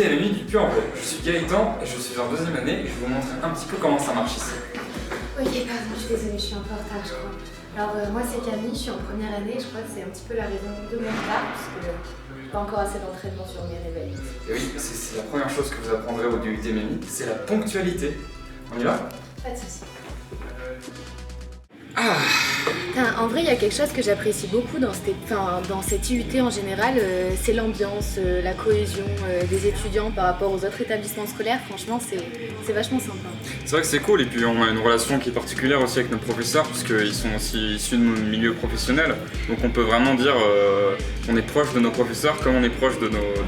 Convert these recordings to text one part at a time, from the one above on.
MMI du Puy-en-Velay. Je suis Gaëtan et je suis en 2e année et je vais vous montrer un petit peu comment ça marche ici. Ok, pardon, je suis désolée, je suis un peu en retard, je crois. Alors, moi, c'est Camille, je suis en 1re année et je crois que c'est un petit peu la raison de mon retard, parce que j'ai pas encore assez d'entraînement sur mes réveils. Et oui, c'est la première chose que vous apprendrez au DUT MMI, c'est la ponctualité. On y va? Pas de soucis. Ah! En vrai, il y a quelque chose que j'apprécie beaucoup dans cette IUT en général, c'est l'ambiance, la cohésion des étudiants par rapport aux autres établissements scolaires. Franchement, c'est vachement sympa. C'est vrai que c'est cool et puis on a une relation qui est particulière aussi avec nos professeurs puisqu'ils sont aussi issus de nos milieux professionnels. Donc on peut vraiment dire qu'on est proche de nos professeurs comme on est proche des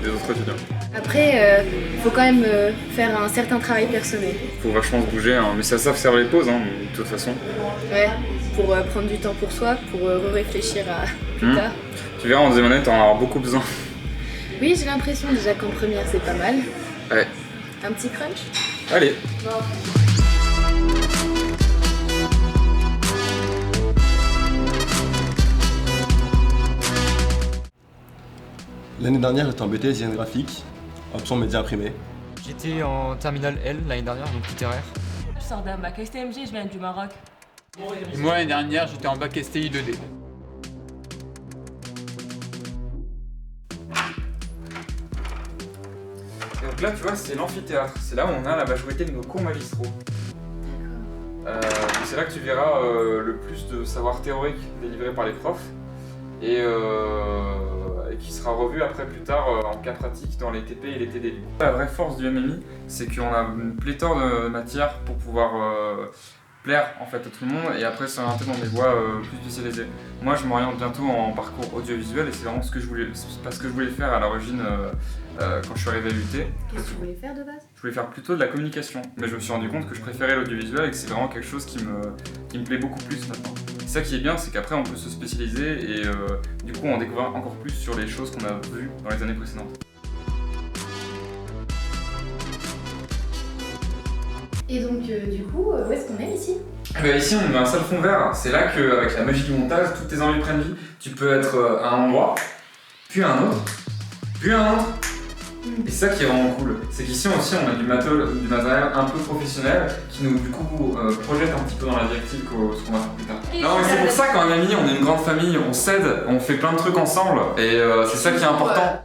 autres étudiants. Après, faut quand même faire un certain travail personnel. Faut vachement se bouger, hein. Mais ça servent les pauses, hein, de toute façon. Ouais, pour prendre du temps pour soi, pour réfléchir à plus tard. Tu verras, en 2e année, t'en auras beaucoup besoin. Oui, j'ai l'impression déjà qu'en première c'est pas mal. Ouais. Un petit crunch? Allez. Bon. L'année dernière, j'étais en BTS design graphique, option média imprimé. J'étais en terminale L l'année dernière, donc littéraire. Je sors d'un bac STMG, je viens du Maroc. Et moi l'année dernière, j'étais en bac STI 2D. Et donc là, tu vois, c'est l'amphithéâtre. C'est là où on a la majorité de nos cours magistraux. C'est là que tu verras le plus de savoir théorique délivré par les profs et qui sera revu après plus tard en cas pratique dans les TP et les TD. La vraie force du MMI, c'est qu'on a une pléthore de matières pour pouvoir plaire en fait à tout le monde et après s'orienter dans des voies plus spécialisées. Moi je m'oriente bientôt en parcours audiovisuel et c'est vraiment ce que je voulais faire à l'origine quand je suis arrivé à l'UT. Qu'est-ce que tu voulais faire de base? Je voulais faire plutôt de la communication, mais je me suis rendu compte que je préférais l'audiovisuel et que c'est vraiment quelque chose qui me plaît beaucoup plus maintenant. C'est ça qui est bien, c'est qu'après on peut se spécialiser et du coup on découvre encore plus sur les choses qu'on a vues dans les années précédentes. Et donc, du coup, où est-ce qu'on est ici? Ici on est dans la salle fond vert, c'est là qu'avec la magie du montage, toutes tes envies prennent vie. Tu peux être à un endroit, puis à un autre, puis à un autre. Et c'est ça qui est vraiment cool, c'est qu'ici aussi on a du matériel un peu professionnel qui nous du coup projette un petit peu dans la directive ce qu'on va faire plus tard. Non mais c'est pour ça qu'en MMI on est une grande famille, on s'aide, on fait plein de trucs ensemble et c'est ça qui est important.